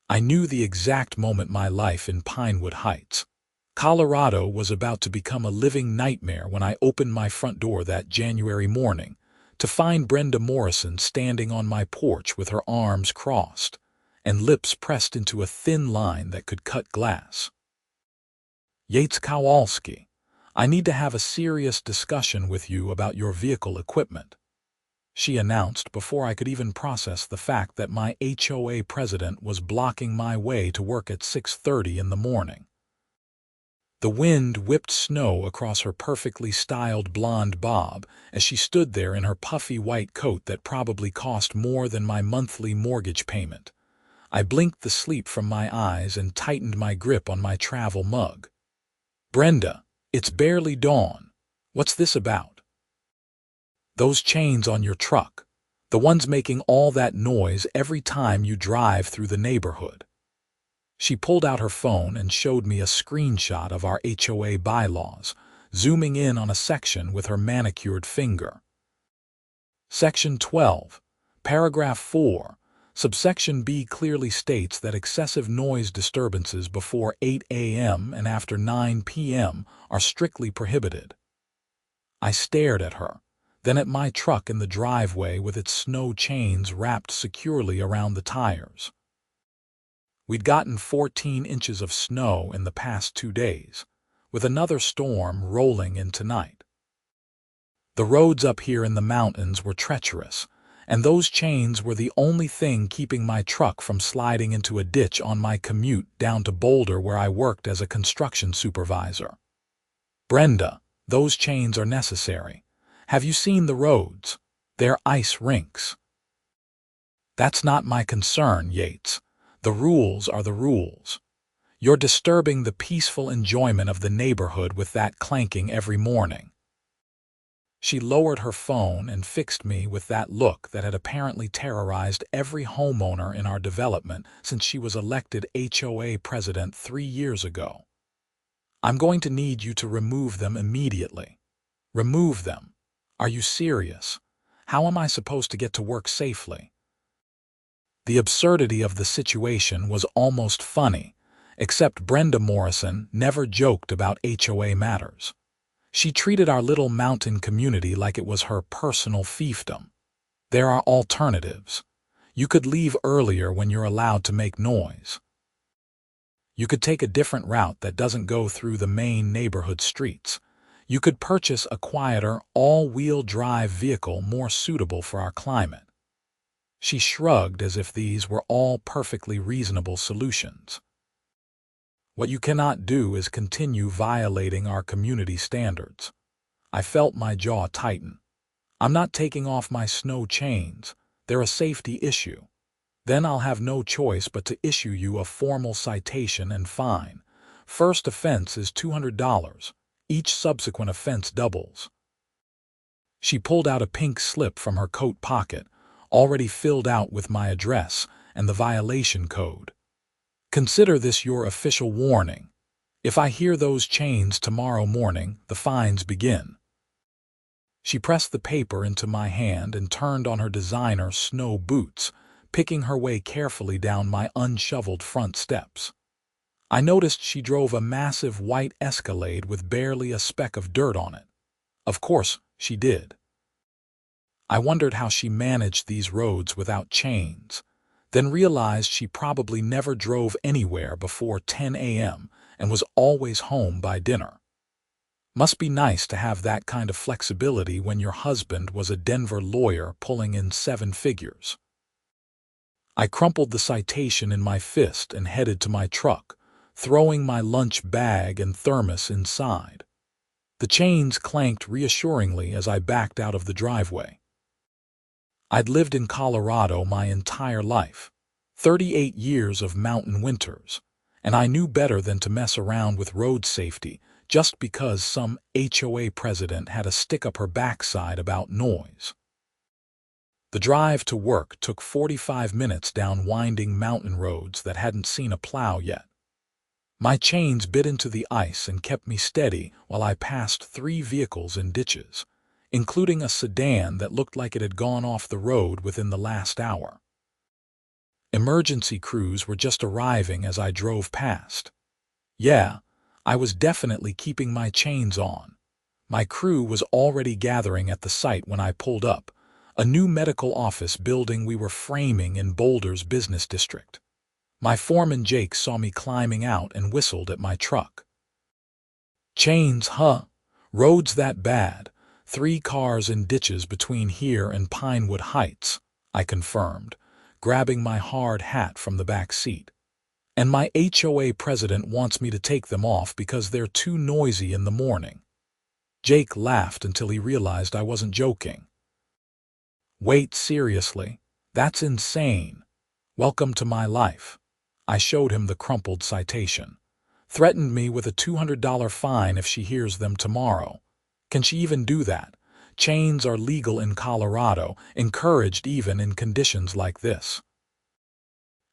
I knew the exact moment my life in Pinewood Heights, Colorado was about to become a living nightmare when I opened my front door that January morning to find Brenda Morrison standing on my porch with her arms crossed and lips pressed into a thin line that could cut glass. "Yates Kowalski, I need to have a serious discussion with you about your vehicle equipment," she announced before I could even process the fact that my HOA president was blocking my way to work at 6:30 in the morning. The wind whipped snow across her perfectly styled blonde bob as she stood there in her puffy white coat that probably cost more than my monthly mortgage payment. I blinked the sleep from my eyes and tightened my grip on my travel mug. "Brenda, it's barely dawn. What's this about?" "Those chains on your truck, the ones making all that noise every time you drive through the neighborhood." She pulled out her phone and showed me a screenshot of our HOA bylaws, zooming in on a section with her manicured finger. Section 12, paragraph 4, subsection B clearly states that excessive noise disturbances before 8 a.m. and after 9 p.m. are strictly prohibited. I stared at her, then at my truck in the driveway with its snow chains wrapped securely around the tires. We'd gotten 14 inches of snow in the past 2 days, with another storm rolling in tonight. The roads up here in the mountains were treacherous, and those chains were the only thing keeping my truck from sliding into a ditch on my commute down to Boulder where I worked as a construction supervisor. "Brenda, those chains are necessary. Have you seen the roads? They're ice rinks." "That's not my concern, Yates. The rules are the rules. You're disturbing the peaceful enjoyment of the neighborhood with that clanking every morning." She lowered her phone and fixed me with that look that had apparently terrorized every homeowner in our development since she was elected HOA president 3 years ago. "I'm going to need you to remove them immediately." "Remove them? Are you serious? How am I supposed to get to work safely?" The absurdity of the situation was almost funny, except Brenda Morrison never joked about HOA matters. She treated our little mountain community like it was her personal fiefdom. "There are alternatives. You could leave earlier when you're allowed to make noise. You could take a different route that doesn't go through the main neighborhood streets. You could purchase a quieter, all-wheel drive vehicle more suitable for our climate." She shrugged as if these were all perfectly reasonable solutions. "What you cannot do is continue violating our community standards." I felt my jaw tighten. "I'm not taking off my snow chains. They're a safety issue. Then I'll have no choice but to issue you a formal citation and fine. First offense is $200. Each subsequent offense doubles." She pulled out a pink slip from her coat pocket, already filled out with my address and the violation code. "Consider this your official warning. If I hear those chains tomorrow morning, the fines begin." She pressed the paper into my hand and turned on her designer snow boots, picking her way carefully down my unshoveled front steps. I noticed she drove a massive white Escalade with barely a speck of dirt on it. Of course, she did. I wondered how she managed these roads without chains, then realized she probably never drove anywhere before 10 a.m. and was always home by dinner. Must be nice to have that kind of flexibility when your husband was a Denver lawyer pulling in 7 figures. I crumpled the citation in my fist and headed to my truck, throwing my lunch bag and thermos inside. The chains clanked reassuringly as I backed out of the driveway. I'd lived in Colorado my entire life, 38 years of mountain winters, and I knew better than to mess around with road safety just because some HOA president had a stick up her backside about noise. The drive to work took 45 minutes down winding mountain roads that hadn't seen a plow yet. My chains bit into the ice and kept me steady while I passed 3 vehicles in ditches, including a sedan that looked like it had gone off the road within the last hour. Emergency crews were just arriving as I drove past. Yeah, I was definitely keeping my chains on. My crew was already gathering at the site when I pulled up, a new medical office building we were framing in Boulder's business district. My foreman Jake saw me climbing out and whistled at my truck. Chains, huh? Roads that bad. 3 cars in ditches between here and Pinewood Heights, I confirmed, grabbing my hard hat from the back seat. And my HOA president wants me to take them off because they're too noisy in the morning. Jake laughed until he realized I wasn't joking. Wait, seriously? That's insane. Welcome to my life. I showed him the crumpled citation. Threatened me with a $200 fine if she hears them tomorrow. Can she even do that? Chains are legal in Colorado, encouraged even in conditions like this.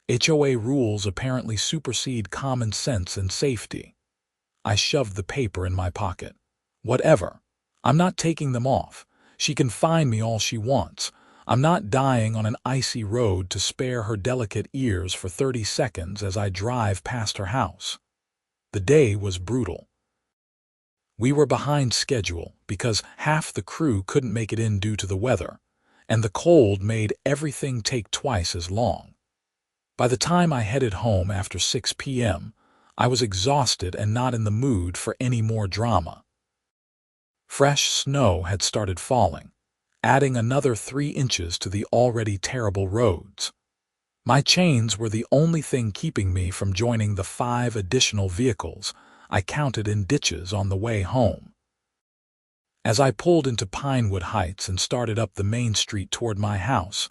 HOA rules apparently supersede common sense and safety. I shoved the paper in my pocket. Whatever. I'm not taking them off. She can fine me all she wants. I'm not dying on an icy road to spare her delicate ears for 30 seconds as I drive past her house. The day was brutal. We were behind schedule because half the crew couldn't make it in due to the weather, and the cold made everything take twice as long. By the time I headed home after 6 p.m., I was exhausted and not in the mood for any more drama. Fresh snow had started falling, adding another 3 inches to the already terrible roads. My chains were the only thing keeping me from joining the 5 additional vehicles I counted in ditches on the way home. As I pulled into Pinewood Heights and started up the main street toward my house,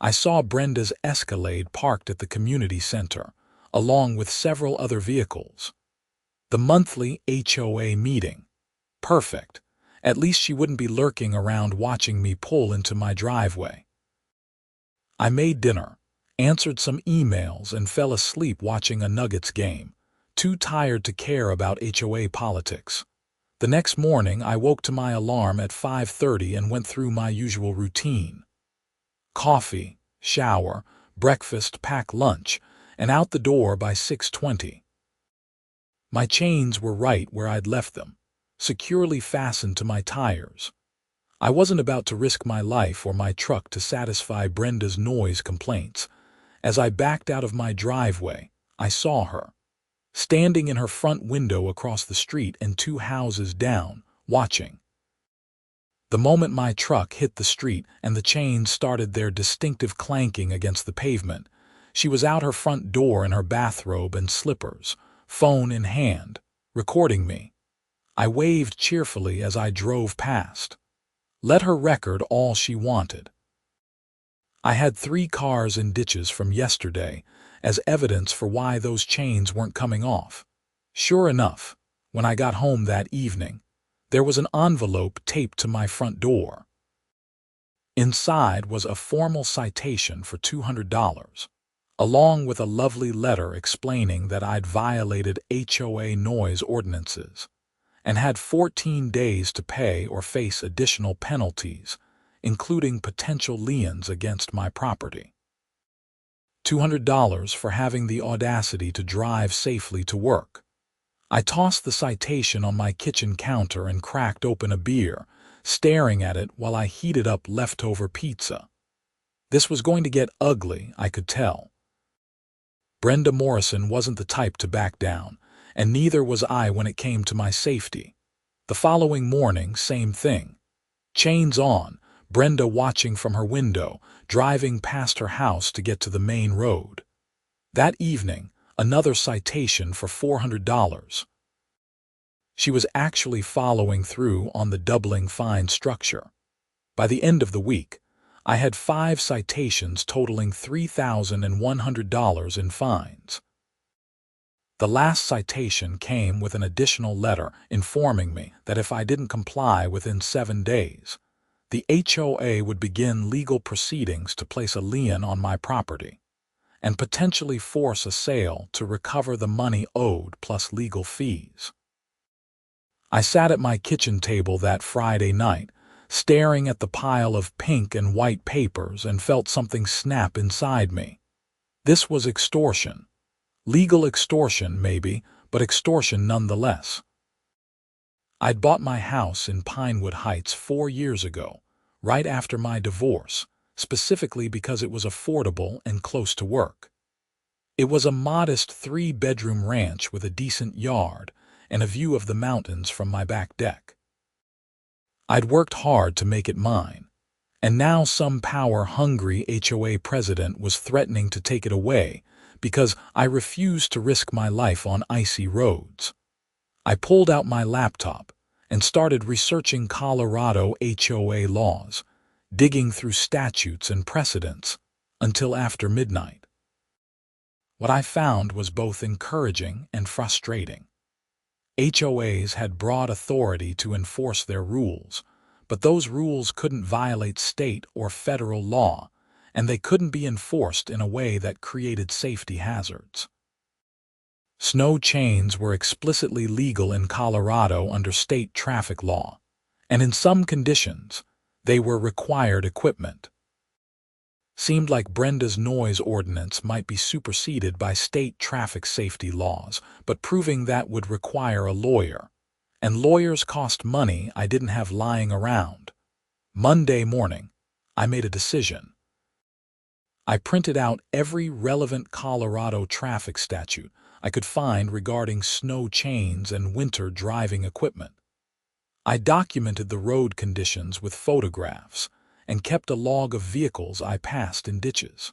I saw Brenda's Escalade parked at the community center, along with several other vehicles. The monthly HOA meeting. Perfect. At least she wouldn't be lurking around watching me pull into my driveway. I made dinner, answered some emails, and fell asleep watching a Nuggets game, too tired to care about HOA politics. The next morning, I woke to my alarm at 5:30 and went through my usual routine. Coffee, shower, breakfast, pack lunch, and out the door by 6:20. My chains were right where I'd left them, securely fastened to my tires. I wasn't about to risk my life or my truck to satisfy Brenda's noise complaints. As I backed out of my driveway, I saw her, standing in her front window across the street and 2 houses down, watching. The moment my truck hit the street and the chains started their distinctive clanking against the pavement, she was out her front door in her bathrobe and slippers, phone in hand, recording me. I waved cheerfully as I drove past. Let her record all she wanted. I had 3 cars in ditches from yesterday as evidence for why those chains weren't coming off. Sure enough, when I got home that evening, there was an envelope taped to my front door. Inside was a formal citation for $200, along with a lovely letter explaining that I'd violated HOA noise ordinances and had 14 days to pay or face additional penalties, including potential liens against my property. $200 for having the audacity to drive safely to work. I tossed the citation on my kitchen counter and cracked open a beer, staring at it while I heated up leftover pizza. This was going to get ugly, I could tell. Brenda Morrison wasn't the type to back down, and neither was I when it came to my safety. The following morning, same thing. Chains on, Brenda watching from her window, driving past her house to get to the main road. That evening, another citation for $400. She was actually following through on the doubling fine structure. By the end of the week, I had 5 citations totaling $3,100 in fines. The last citation came with an additional letter informing me that if I didn't comply within 7 days, the HOA would begin legal proceedings to place a lien on my property and potentially force a sale to recover the money owed plus legal fees. I sat at my kitchen table that Friday night, staring at the pile of pink and white papers, and felt something snap inside me. This was extortion. Legal extortion, maybe, but extortion nonetheless. I'd bought my house in Pinewood Heights 4 years ago, right after my divorce, specifically because it was affordable and close to work. It was a modest 3-bedroom ranch with a decent yard and a view of the mountains from my back deck. I'd worked hard to make it mine, and now some power-hungry HOA president was threatening to take it away because I refused to risk my life on icy roads. I pulled out my laptop and started researching Colorado HOA laws, digging through statutes and precedents until after midnight. What I found was both encouraging and frustrating. HOAs had broad authority to enforce their rules, but those rules couldn't violate state or federal law, and they couldn't be enforced in a way that created safety hazards. Snow chains were explicitly legal in Colorado under state traffic law, and in some conditions, they were required equipment. Seemed like Brenda's noise ordinance might be superseded by state traffic safety laws, but proving that would require a lawyer. And lawyers cost money I didn't have lying around. Monday morning, I made a decision. I printed out every relevant Colorado traffic statute I could find regarding snow chains and winter driving equipment. I documented the road conditions with photographs and kept a log of vehicles I passed in ditches.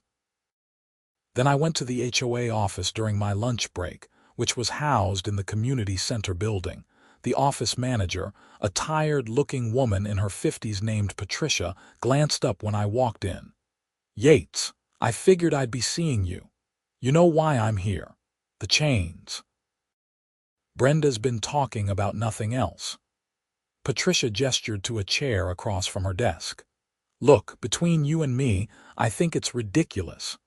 Then I went to the HOA office during my lunch break, which was housed in the community center building. The office manager, a tired-looking woman in her 50s named Patricia, glanced up when I walked in. "Yates, I figured I'd be seeing you. You know why I'm here. The chains." Brenda's been talking about nothing else. Patricia gestured to a chair across from her desk. "Look, between you and me, I think it's ridiculous.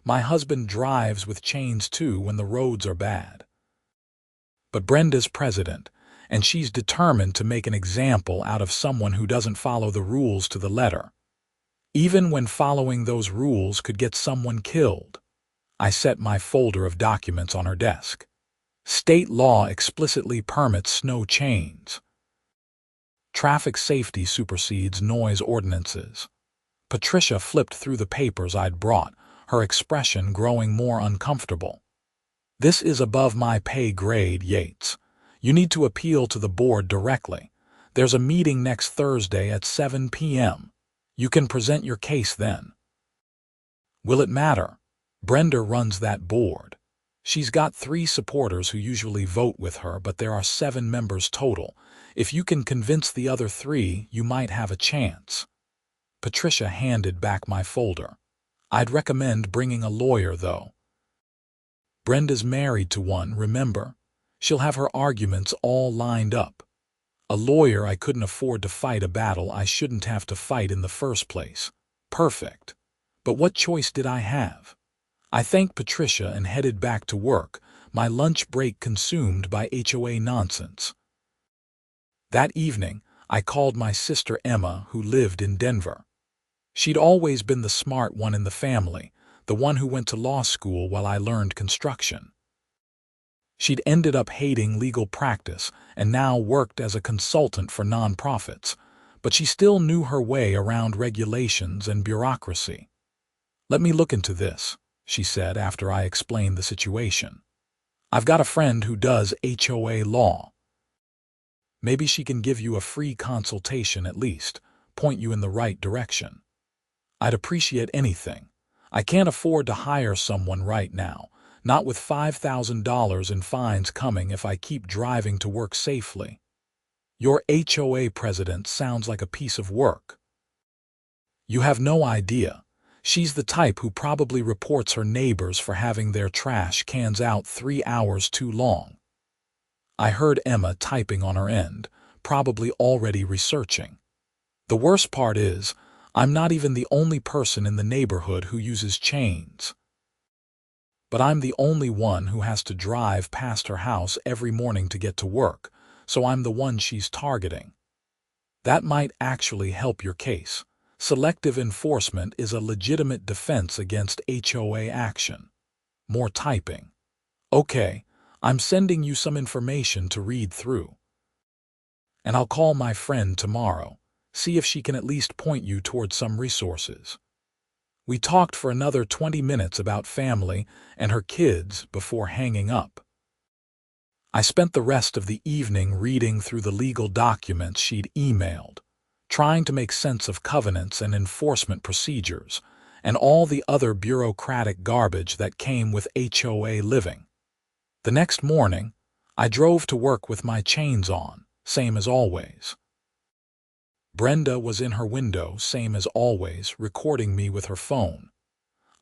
My husband drives with chains too when the roads are bad. But Brenda's president, and she's determined to make an example out of someone who doesn't follow the rules to the letter. Even when following those rules could get someone killed." I set my folder of documents on her desk. "State law explicitly permits snow chains. Traffic safety supersedes noise ordinances." Patricia flipped through the papers I'd brought, her expression growing more uncomfortable. "This is above my pay grade, Yates. You need to appeal to the board directly. There's a meeting next Thursday at 7 p.m. You can present your case then." "Will it matter? Brenda runs that board. She's got 3 supporters who usually vote with her, but there are 7 members total. If you can convince the other 3, you might have a chance." Patricia handed back my folder. "I'd recommend bringing a lawyer, though. Brenda's married to one, remember? She'll have her arguments all lined up. A lawyer I couldn't afford to fight a battle I shouldn't have to fight in the first place. Perfect. But what choice did I have? I thanked Patricia and headed back to work, my lunch break consumed by HOA nonsense. That evening, I called my sister Emma, who lived in Denver. She'd always been the smart one in the family, the one who went to law school while I learned construction. She'd ended up hating legal practice and now worked as a consultant for nonprofits, but she still knew her way around regulations and bureaucracy. "Let me look into this," she said after I explained the situation. "I've got a friend who does HOA law. Maybe she can give you a free consultation at least, point you in the right direction. I'd appreciate anything. I can't afford to hire someone right now, not with $5,000 in fines coming if I keep driving to work safely. Your HOA president sounds like a piece of work. You have no idea. She's the type who probably reports her neighbors for having their trash cans out 3 hours too long." I heard Emma typing on her end, probably already researching. "The worst part is, I'm not even the only person in the neighborhood who uses chains. But I'm the only one who has to drive past her house every morning to get to work, so I'm the one she's targeting. That might actually help your case. Selective enforcement is a legitimate defense against HOA action." more typing. Okay, I'm sending you some information to read through. And I'll call my friend tomorrow, see if she can at least point you toward some resources. We talked for another 20 minutes about family and her kids before hanging up. I spent the rest of the evening reading through the legal documents she'd emailed, trying to make sense of covenants and enforcement procedures, and all the other bureaucratic garbage that came with HOA living. The next morning, I drove to work with my chains on, same as always. Brenda was in her window, same as always, recording me with her phone.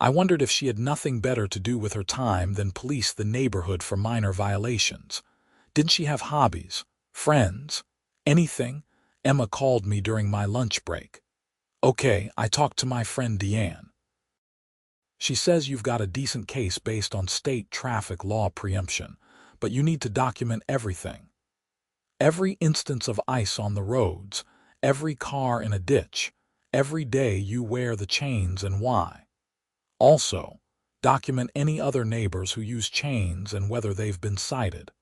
I wondered if she had nothing better to do with her time than police the neighborhood for minor violations. Didn't she have hobbies, friends, anything? Emma called me during my lunch break. Okay, I talked to my friend Deanne. She says you've got a decent case based on state traffic law preemption, but you need to document everything. Every instance of ice on the roads, every car in a ditch, every day you wear the chains and why. Also, document any other neighbors who use chains and whether they've been cited.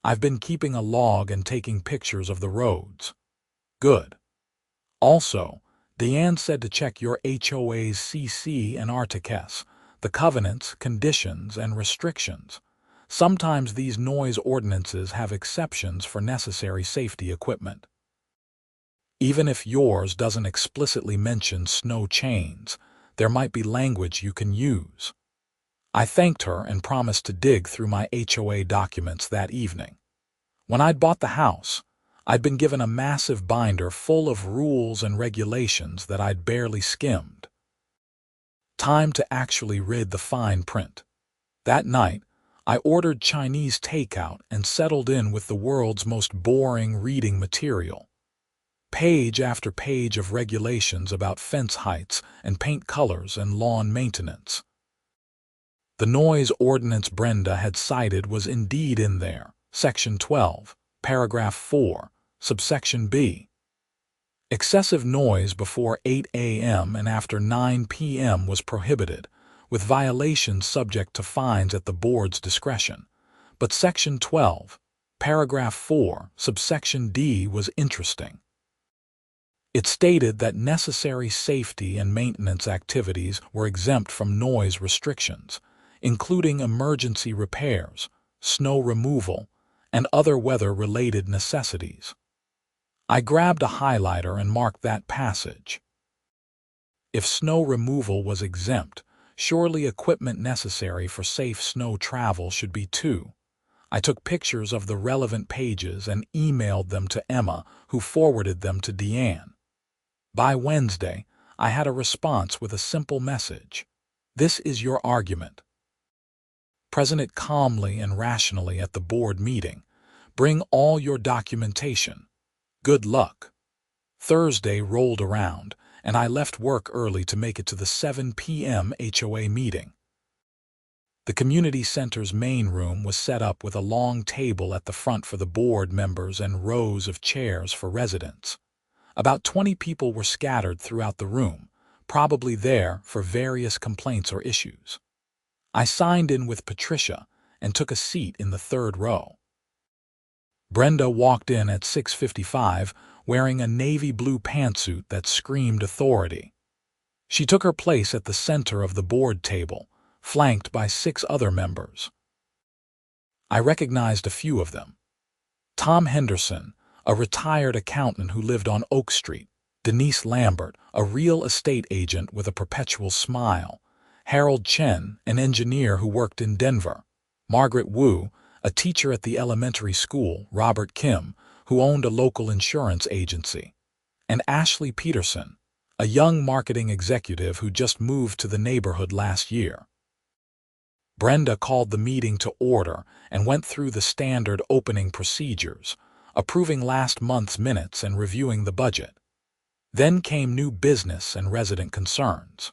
I've been keeping a log and taking pictures of the roads. Good. Also, Deanne said to check your HOA's CC and RTCS, the covenants, conditions, and restrictions. Sometimes these noise ordinances have exceptions for necessary safety equipment. Even if yours doesn't explicitly mention snow chains, there might be language you can use. I thanked her and promised to dig through my HOA documents that evening. When I'd bought the house, I'd been given a massive binder full of rules and regulations that I'd barely skimmed. Time to actually read the fine print. That night, I ordered Chinese takeout and settled in with the world's most boring reading material. Page after page of regulations about fence heights and paint colors and lawn maintenance. The noise ordinance Brenda had cited was indeed in there, Section 12, Paragraph 4, Subsection B. Excessive noise before 8 a.m. and after 9 p.m. was prohibited, with violations subject to fines at the board's discretion. But Section 12, Paragraph 4, Subsection D was interesting. It stated that necessary safety and maintenance activities were exempt from noise restrictions, including emergency repairs, snow removal, and other weather-related necessities. I grabbed a highlighter and marked that passage. If snow removal was exempt, surely equipment necessary for safe snow travel should be too. I took pictures of the relevant pages and emailed them to Emma, who forwarded them to Deanne. By Wednesday, I had a response with a simple message. This is your argument. Present it calmly and rationally at the board meeting. Bring all your documentation. Good luck. Thursday rolled around, and I left work early to make it to the 7 p.m. HOA meeting. The community center's main room was set up with a long table at the front for the board members and rows of chairs for residents. About 20 people were scattered throughout the room, probably there for various complaints or issues. I signed in with Patricia and took a seat in the third row. Brenda walked in at 6:55 wearing a navy blue pantsuit that screamed authority. She took her place at the center of the board table, flanked by 6 other members. I recognized a few of them. Tom Henderson, a retired accountant who lived on Oak Street, Denise Lambert, a real estate agent with a perpetual smile, Harold Chen, an engineer who worked in Denver, Margaret Wu, a teacher at the elementary school, Robert Kim, who owned a local insurance agency, and Ashley Peterson, a young marketing executive who just moved to the neighborhood last year. Brenda called the meeting to order and went through the standard opening procedures, approving last month's minutes and reviewing the budget. Then came new business and resident concerns.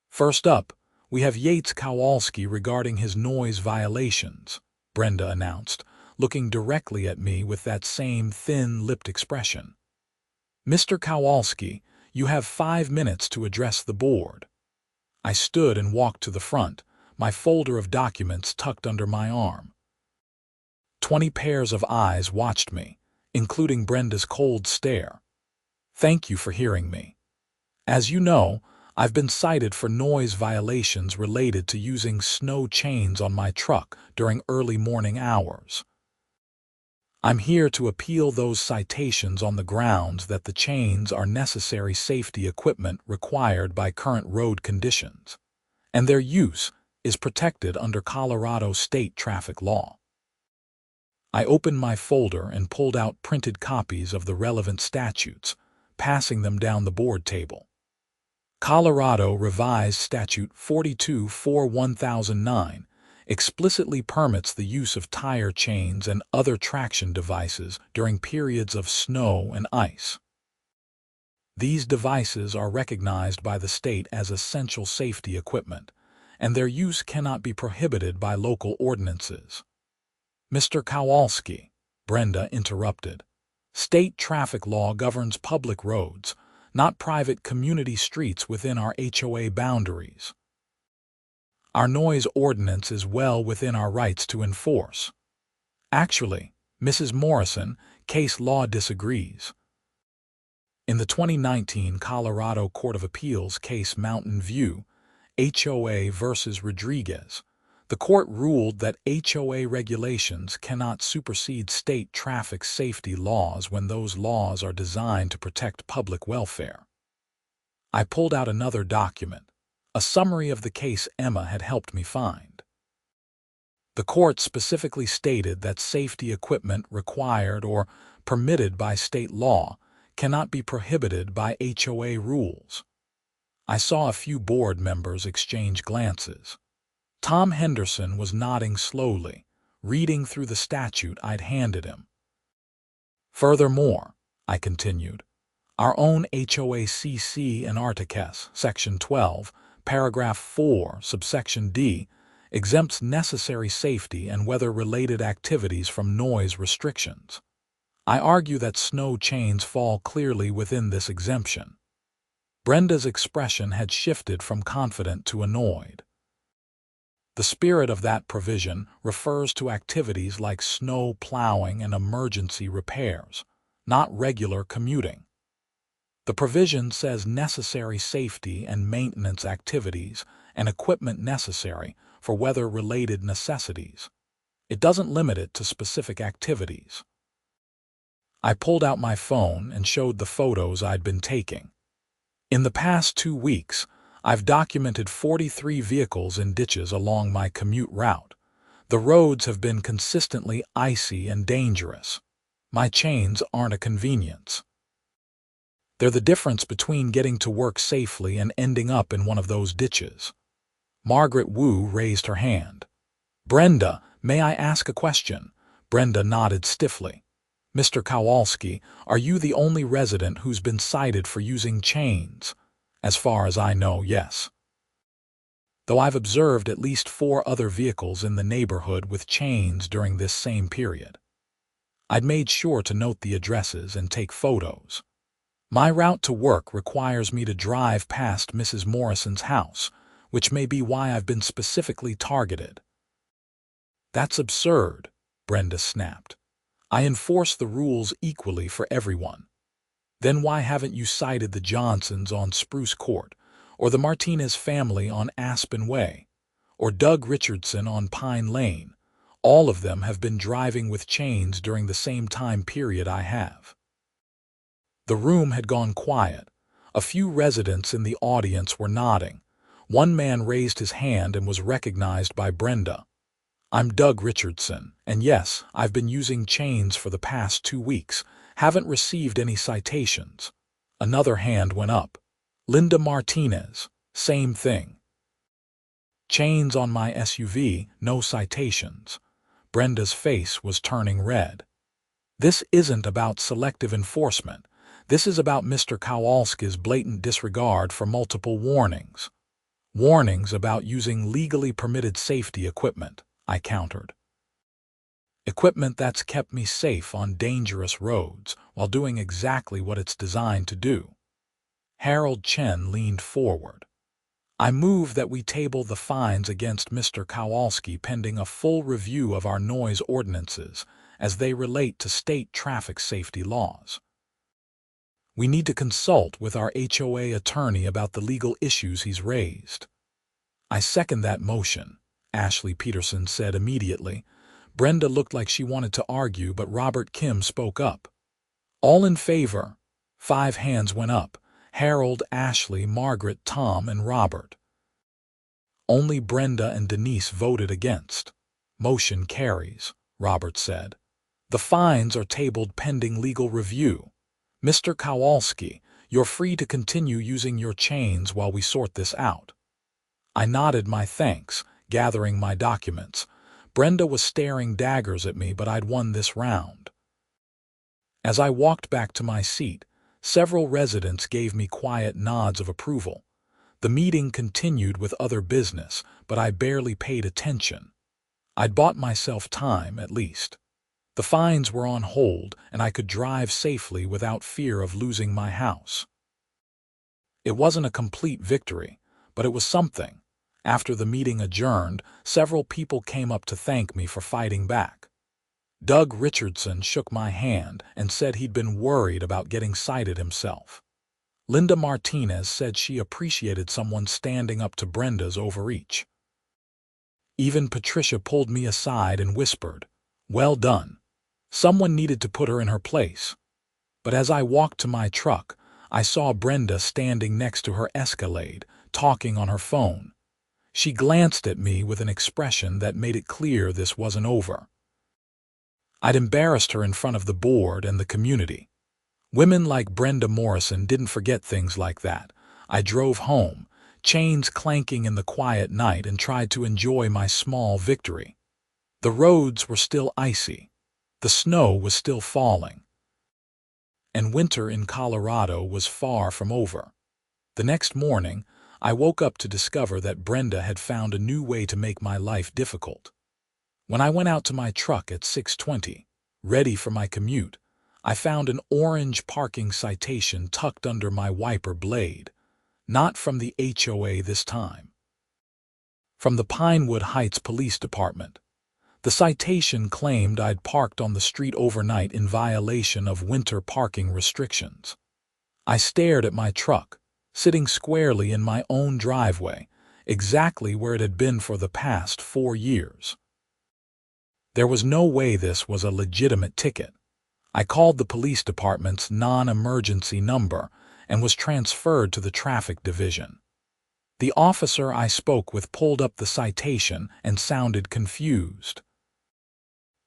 First up, we have Yates Kowalski regarding his noise violations, Brenda announced, looking directly at me with that same thin-lipped expression. Mr. Kowalski, you have 5 minutes to address the board. I stood and walked to the front, my folder of documents tucked under my arm. 20 pairs of eyes watched me, including Brenda's cold stare. Thank you for hearing me. As you know, I've been cited for noise violations related to using snow chains on my truck during early morning hours. I'm here to appeal those citations on the grounds that the chains are necessary safety equipment required by current road conditions, and their use is protected under Colorado state traffic law. I opened my folder and pulled out printed copies of the relevant statutes, passing them down the board table. Colorado Revised Statute 42-4-1009 explicitly permits the use of tire chains and other traction devices during periods of snow and ice. These devices are recognized by the state as essential safety equipment, and their use cannot be prohibited by local ordinances. Mr. Kowalski, Brenda interrupted. State traffic law governs public roads, not private community streets within our HOA boundaries. Our noise ordinance is well within our rights to enforce. Actually, Mrs. Morrison, case law disagrees. In the 2019 Colorado Court of Appeals case Mountain View, HOA versus Rodriguez, the court ruled that HOA regulations cannot supersede state traffic safety laws when those laws are designed to protect public welfare. I pulled out another document, a summary of the case Emma had helped me find. The court specifically stated that safety equipment required or permitted by state law cannot be prohibited by HOA rules. I saw a few board members exchange glances. Tom Henderson was nodding slowly, reading through the statute I'd handed him. Furthermore, I continued, our own HOACC and Articus, Section 12, Paragraph 4, Subsection D, exempts necessary safety and weather-related activities from noise restrictions. I argue that snow chains fall clearly within this exemption. Brenda's expression had shifted from confident to annoyed. The spirit of that provision refers to activities like snow plowing and emergency repairs, not regular commuting. The provision says necessary safety and maintenance activities and equipment necessary for weather-related necessities. It doesn't limit it to specific activities. I pulled out my phone and showed the photos I'd been taking. In the past 2 weeks, I've documented 43 vehicles in ditches along my commute route. The roads have been consistently icy and dangerous. My chains aren't a convenience. They're the difference between getting to work safely and ending up in one of those ditches. Margaret Wu raised her hand. Brenda, may I ask a question? Brenda nodded stiffly. Mr. Kowalski, are you the only resident who's been cited for using chains? As far as I know, yes. Though I've observed at least 4 other vehicles in the neighborhood with chains during this same period. I'd made sure to note the addresses and take photos. My route to work requires me to drive past Mrs. Morrison's house, which may be why I've been specifically targeted. That's absurd, Brenda snapped. I enforce the rules equally for everyone. Then why haven't you cited the Johnsons on Spruce Court, or the Martinez family on Aspen Way, or Doug Richardson on Pine Lane? All of them have been driving with chains during the same time period I have. The room had gone quiet. A few residents in the audience were nodding. One man raised his hand and was recognized by Brenda. I'm Doug Richardson, and yes, I've been using chains for the past 2 weeks. Haven't received any citations. Another hand went up. Linda Martinez, same thing. Chains on my SUV, no citations. Brenda's face was turning red. This isn't about selective enforcement. This is about Mr. Kowalski's blatant disregard for multiple warnings. Warnings about using legally permitted safety equipment, I countered. Equipment that's kept me safe on dangerous roads while doing exactly what it's designed to do. Harold Chen leaned forward. I move that we table the fines against Mr. Kowalski pending a full review of our noise ordinances as they relate to state traffic safety laws. We need to consult with our HOA attorney about the legal issues he's raised. I second that motion, Ashley Peterson said immediately. Brenda looked like she wanted to argue, but Robert Kim spoke up. All in favor? 5 hands went up. Harold, Ashley, Margaret, Tom, and Robert. Only Brenda and Denise voted against. Motion carries, Robert said. The fines are tabled pending legal review. Mr. Kowalski, you're free to continue using your chains while we sort this out. I nodded my thanks, gathering my documents. Brenda was staring daggers at me, but I'd won this round. As I walked back to my seat, several residents gave me quiet nods of approval. The meeting continued with other business, but I barely paid attention. I'd bought myself time, at least. The fines were on hold, and I could drive safely without fear of losing my house. It wasn't a complete victory, but it was something. After the meeting adjourned, several people came up to thank me for fighting back. Doug Richardson shook my hand and said he'd been worried about getting cited himself. Linda Martinez said she appreciated someone standing up to Brenda's overreach. Even Patricia pulled me aside and whispered, "Well done." Someone needed to put her in her place. But as I walked to my truck, I saw Brenda standing next to her Escalade, talking on her phone. She glanced at me with an expression that made it clear this wasn't over. I'd embarrassed her in front of the board and the community. Women like Brenda Morrison didn't forget things like that. I drove home, chains clanking in the quiet night, and tried to enjoy my small victory. The roads were still icy. The snow was still falling. And winter in Colorado was far from over. The next morning, I woke up to discover that Brenda had found a new way to make my life difficult. When I went out to my truck at 6:20, ready for my commute, I found an orange parking citation tucked under my wiper blade. Not from the HOA this time. From the Pinewood Heights Police Department. The citation claimed I'd parked on the street overnight in violation of winter parking restrictions. I stared at my truck, sitting squarely in my own driveway, exactly where it had been for the past 4 years. There was no way this was a legitimate ticket. I called the police department's non-emergency number and was transferred to the traffic division. The officer I spoke with pulled up the citation and sounded confused.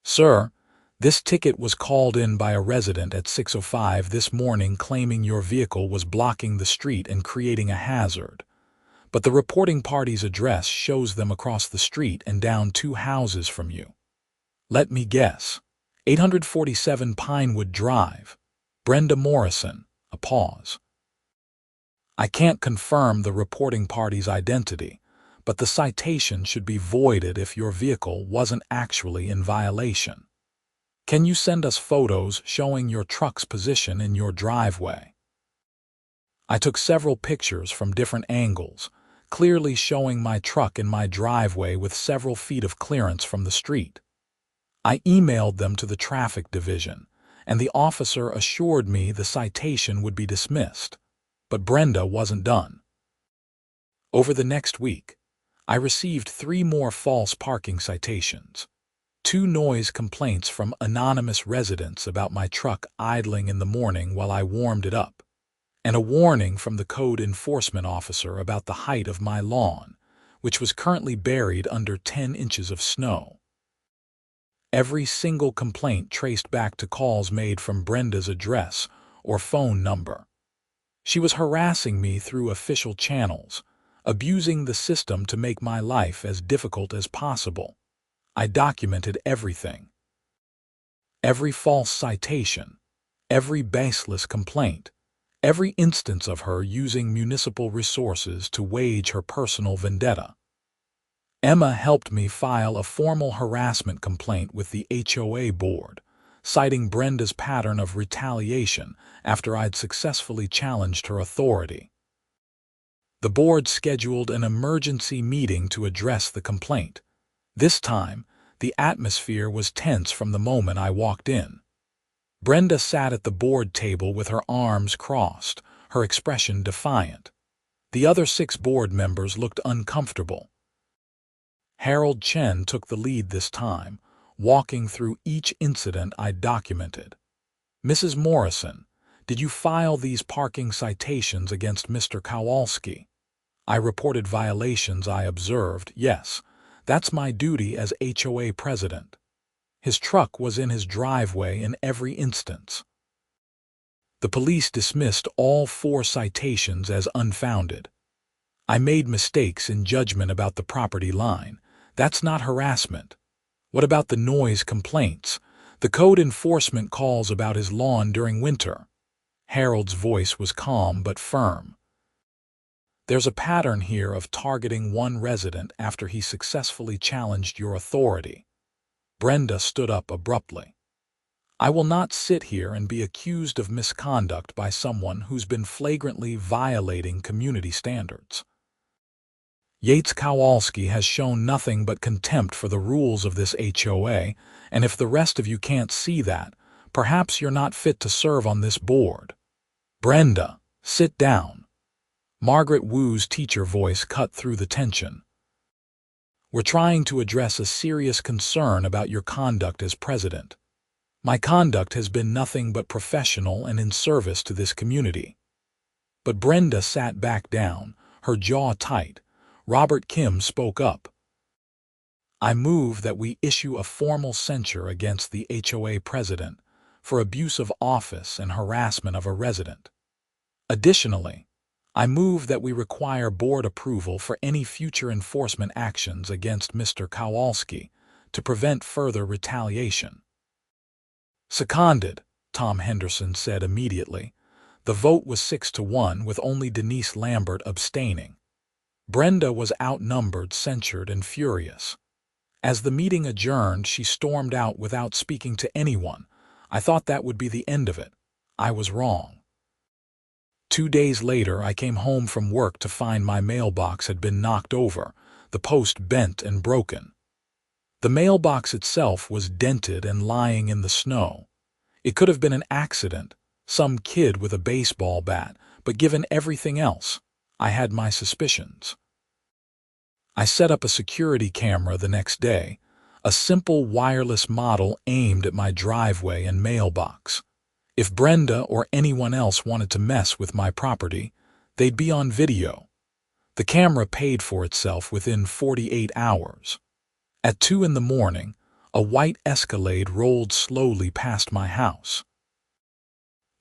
"Sir, this ticket was called in by a resident at 6:05 this morning claiming your vehicle was blocking the street and creating a hazard. But the reporting party's address shows them across the street and down 2 houses from you. Let me guess. 847 Pinewood Drive. Brenda Morrison." A pause. "I can't confirm the reporting party's identity, but the citation should be voided if your vehicle wasn't actually in violation. Can you send us photos showing your truck's position in your driveway?" I took several pictures from different angles, clearly showing my truck in my driveway with several feet of clearance from the street. I emailed them to the traffic division, and the officer assured me the citation would be dismissed. But Brenda wasn't done. Over the next week, I received 3 more false parking citations, 2 noise complaints from anonymous residents about my truck idling in the morning while I warmed it up, and a warning from the code enforcement officer about the height of my lawn, which was currently buried under 10 inches of snow. Every single complaint traced back to calls made from Brenda's address or phone number. She was harassing me through official channels, abusing the system to make my life as difficult as possible. I documented everything. Every false citation, every baseless complaint, every instance of her using municipal resources to wage her personal vendetta. Emma helped me file a formal harassment complaint with the HOA board, citing Brenda's pattern of retaliation after I'd successfully challenged her authority. The board scheduled an emergency meeting to address the complaint. This time, the atmosphere was tense from the moment I walked in. Brenda sat at the board table with her arms crossed, her expression defiant. The other 6 board members looked uncomfortable. Harold Chen took the lead this time, walking through each incident I documented. "Mrs. Morrison, did you file these parking citations against Mr. Kowalski?" I reported violations I observed. "Yes, that's my duty as HOA president. His truck was in his driveway in every instance." The police dismissed all 4 citations as unfounded. "I made mistakes in judgment about the property line. That's not harassment." "What about the noise complaints? The code enforcement calls about his lawn during winter." Harold's voice was calm but firm. "There's a pattern here of targeting one resident after he successfully challenged your authority." Brenda stood up abruptly. "I will not sit here and be accused of misconduct by someone who's been flagrantly violating community standards. Yates Kowalski has shown nothing but contempt for the rules of this HOA, and if the rest of you can't see that, perhaps you're not fit to serve on this board." "Brenda, sit down." Margaret Wu's teacher voice cut through the tension. "We're trying to address a serious concern about your conduct as president." "My conduct has been nothing but professional and in service to this community." But Brenda sat back down, her jaw tight. Robert Kim spoke up. "I move that we issue a formal censure against the HOA president for abuse of office and harassment of a resident. Additionally, I move that we require board approval for any future enforcement actions against Mr. Kowalski to prevent further retaliation." "Seconded," Tom Henderson said immediately. The vote was 6-1, with only Denise Lambert abstaining. Brenda was outnumbered, censured, and furious. As the meeting adjourned, she stormed out without speaking to anyone. I thought that would be the end of it. I was wrong. 2 days later, I came home from work to find my mailbox had been knocked over, the post bent and broken. The mailbox itself was dented and lying in the snow. It could have been an accident, some kid with a baseball bat, but given everything else, I had my suspicions. I set up a security camera the next day, a simple wireless model aimed at my driveway and mailbox. If Brenda or anyone else wanted to mess with my property, they'd be on video. The camera paid for itself within 48 hours. At 2 in the morning, a white Escalade rolled slowly past my house.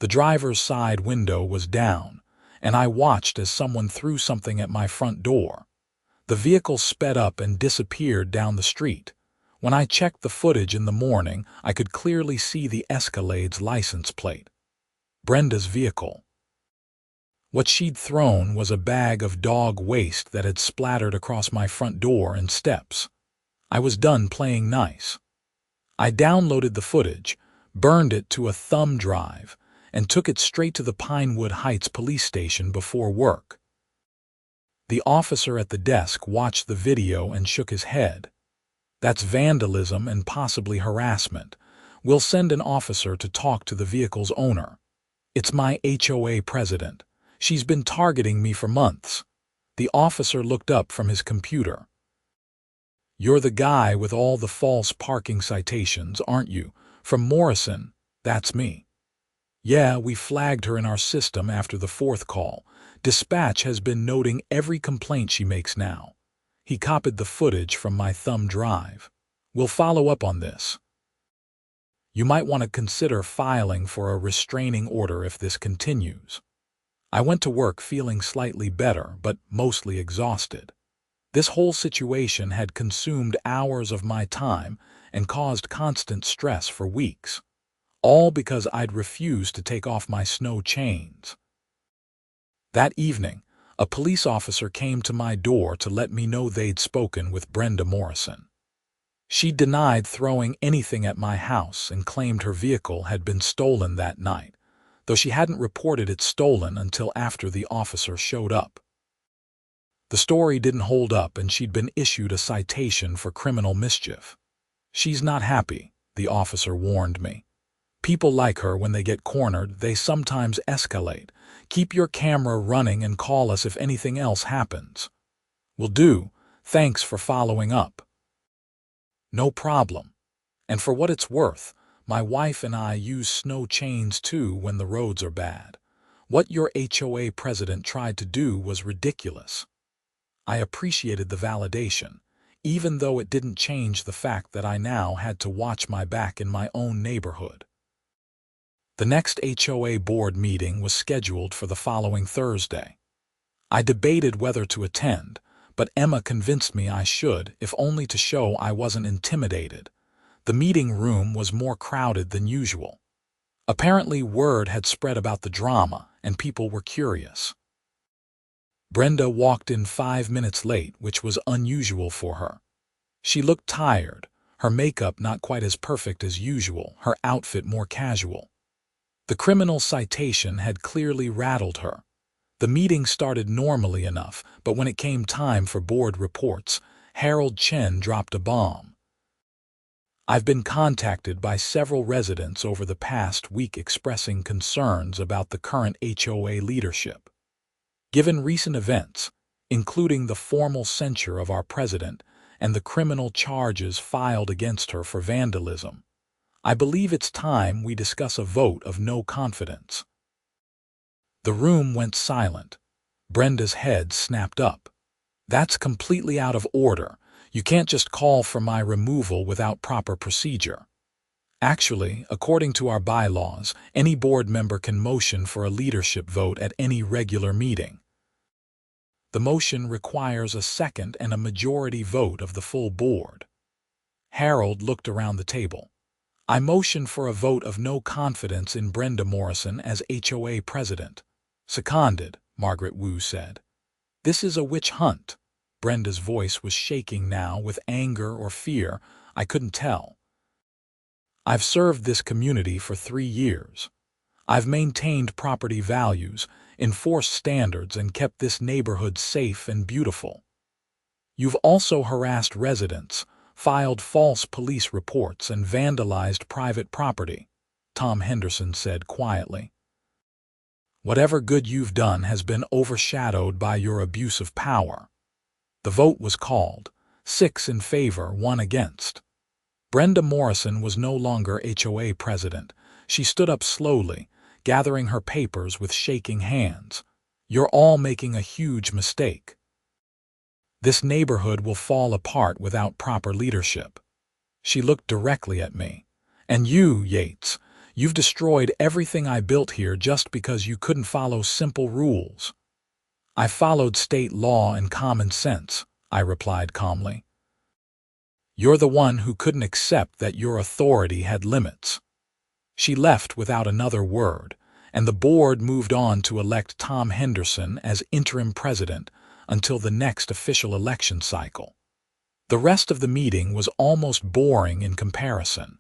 The driver's side window was down, and I watched as someone threw something at my front door. The vehicle sped up and disappeared down the street. When I checked the footage in the morning, I could clearly see the Escalade's license plate. Brenda's vehicle. What she'd thrown was a bag of dog waste that had splattered across my front door and steps. I was done playing nice. I downloaded the footage, burned it to a thumb drive, and took it straight to the Pinewood Heights police station before work. The officer at the desk watched the video and shook his head. "That's vandalism and possibly harassment. We'll send an officer to talk to the vehicle's owner." "It's my HOA president. She's been targeting me for months." The officer looked up from his computer. "You're the guy with all the false parking citations, aren't you? From Morrison?" "That's me." "Yeah, we flagged her in our system after the 4th call. Dispatch has been noting every complaint she makes now." He copied the footage from my thumb drive. "We'll follow up on this. You might want to consider filing for a restraining order if this continues." I went to work feeling slightly better, but mostly exhausted. This whole situation had consumed hours of my time and caused constant stress for weeks. All because I'd refused to take off my snow chains. That evening, a police officer came to my door to let me know they'd spoken with Brenda Morrison. She denied throwing anything at my house and claimed her vehicle had been stolen that night, though she hadn't reported it stolen until after the officer showed up. The story didn't hold up and she'd been issued a citation for criminal mischief. "She's not happy," the officer warned me. "People like her, when they get cornered, they sometimes escalate. Keep your camera running and call us if anything else happens." "Will do. Thanks for following up." "No problem. And for what it's worth, my wife and I use snow chains too when the roads are bad. What your HOA president tried to do was ridiculous." I appreciated the validation, even though it didn't change the fact that I now had to watch my back in my own neighborhood. The next HOA board meeting was scheduled for the following Thursday. I debated whether to attend, but Emma convinced me I should, if only to show I wasn't intimidated. The meeting room was more crowded than usual. Apparently word had spread about the drama, and people were curious. Brenda walked in 5 minutes late, which was unusual for her. She looked tired, her makeup not quite as perfect as usual, her outfit more casual. The criminal citation had clearly rattled her. The meeting started normally enough, but when it came time for board reports, Harold Chen dropped a bomb. "I've been contacted by several residents over the past week expressing concerns about the current HOA leadership. Given recent events, including the formal censure of our president and the criminal charges filed against her for vandalism, I believe it's time we discuss a vote of no confidence." The room went silent. Brenda's head snapped up. "That's completely out of order. You can't just call for my removal without proper procedure. Actually, according to our bylaws, any board member can motion for a leadership vote at any regular meeting. The motion requires a second and a majority vote of the full board." Harold looked around the table. "I motion for a vote of no confidence in Brenda Morrison as HOA president." "Seconded," Margaret Wu said. "This is a witch hunt." Brenda's voice was shaking now with anger or fear, I couldn't tell. "I've served this community for 3 years. I've maintained property values, enforced standards, and kept this neighborhood safe and beautiful. You've also harassed residents, filed false police reports, and vandalized private property," Tom Henderson said quietly. "Whatever good you've done has been overshadowed by your abuse of power." The vote was called, 6 in favor, 1 against. Brenda Morrison was no longer HOA president. She stood up slowly, gathering her papers with shaking hands. "You're all making a huge mistake. This neighborhood will fall apart without proper leadership." She looked directly at me. "And you, Yates, you've destroyed everything I built here just because you couldn't follow simple rules." "I followed state law and common sense," I replied calmly. "You're the one who couldn't accept that your authority had limits." She left without another word, and the board moved on to elect Tom Henderson as interim president until the next official election cycle. The rest of the meeting was almost boring in comparison.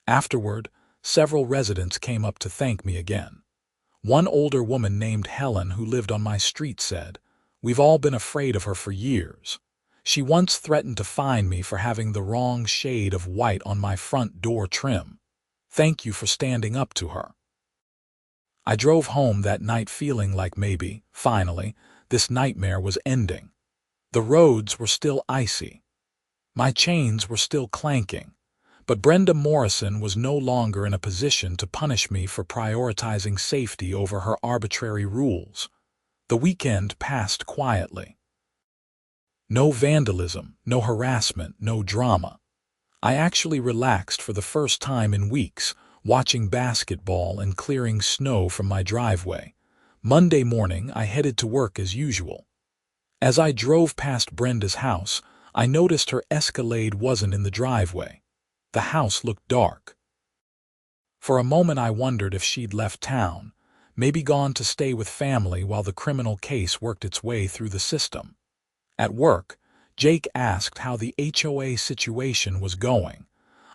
Afterward, several residents came up to thank me again. One older woman named Helen, who lived on my street, said, "We've all been afraid of her for years. She once threatened to fine me for having the wrong shade of white on my front door trim. Thank you for standing up to her." I drove home that night feeling like maybe, finally, this nightmare was ending. The roads were still icy. My chains were still clanking. But Brenda Morrison was no longer in a position to punish me for prioritizing safety over her arbitrary rules. The weekend passed quietly. No vandalism, no harassment, no drama. I actually relaxed for the first time in weeks, watching basketball and clearing snow from my driveway. Monday morning, I headed to work as usual. As I drove past Brenda's house, I noticed her Escalade wasn't in the driveway. The house looked dark. For a moment I wondered if she'd left town, maybe gone to stay with family while the criminal case worked its way through the system. At work, Jake asked how the HOA situation was going.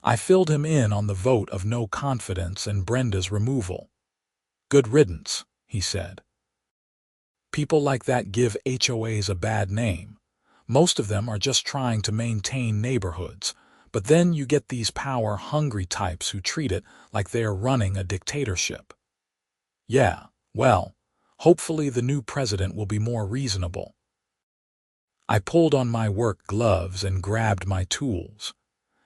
I filled him in on the vote of no confidence and Brenda's removal. "Good riddance," he said. People like that give HOAs a bad name. Most of them are just trying to maintain neighborhoods, but then you get these power-hungry types who treat it like they are running a dictatorship. Yeah, well, hopefully the new president will be more reasonable. I pulled on my work gloves and grabbed my tools.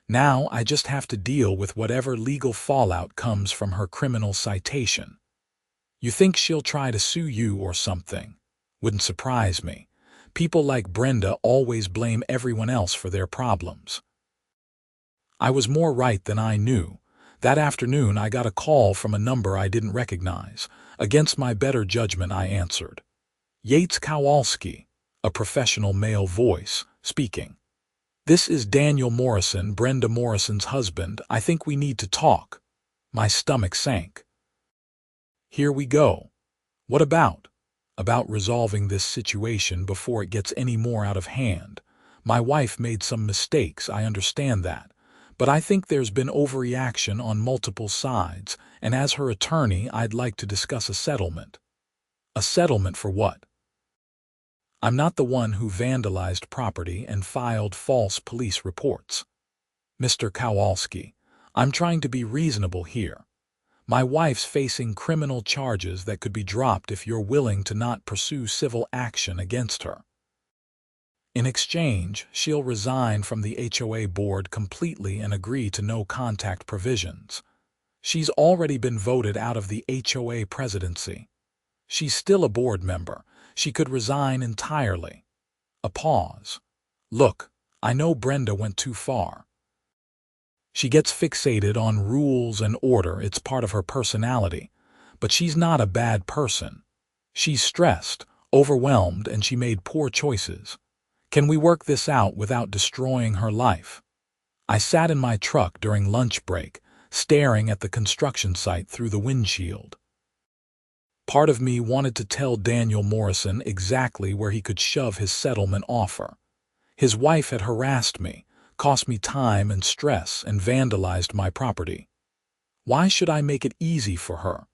Now I just have to deal with whatever legal fallout comes from her criminal citation. You think she'll try to sue you or something? Wouldn't surprise me. People like Brenda always blame everyone else for their problems. I was more right than I knew. That afternoon I got a call from a number I didn't recognize. Against my better judgment I answered. Yates Kowalski, a professional male voice, speaking. This is Daniel Morrison, Brenda Morrison's husband. I think we need to talk. My stomach sank. Here we go. What about? About resolving this situation before it gets any more out of hand. My wife made some mistakes, I understand that. But I think there's been overreaction on multiple sides, and as her attorney, I'd like to discuss a settlement. A settlement for what? I'm not the one who vandalized property and filed false police reports. Mr. Kowalski, I'm trying to be reasonable here. My wife's facing criminal charges that could be dropped if you're willing to not pursue civil action against her. In exchange, she'll resign from the HOA board completely and agree to no contact provisions. She's already been voted out of the HOA presidency. She's still a board member. She could resign entirely. A pause. Look, I know Brenda went too far. She gets fixated on rules and order, it's part of her personality. But she's not a bad person. She's stressed, overwhelmed, and she made poor choices. Can we work this out without destroying her life? I sat in my truck during lunch break, staring at the construction site through the windshield. Part of me wanted to tell Daniel Morrison exactly where he could shove his settlement offer. His wife had harassed me, cost me time and stress, and vandalized my property. Why should I make it easy for her?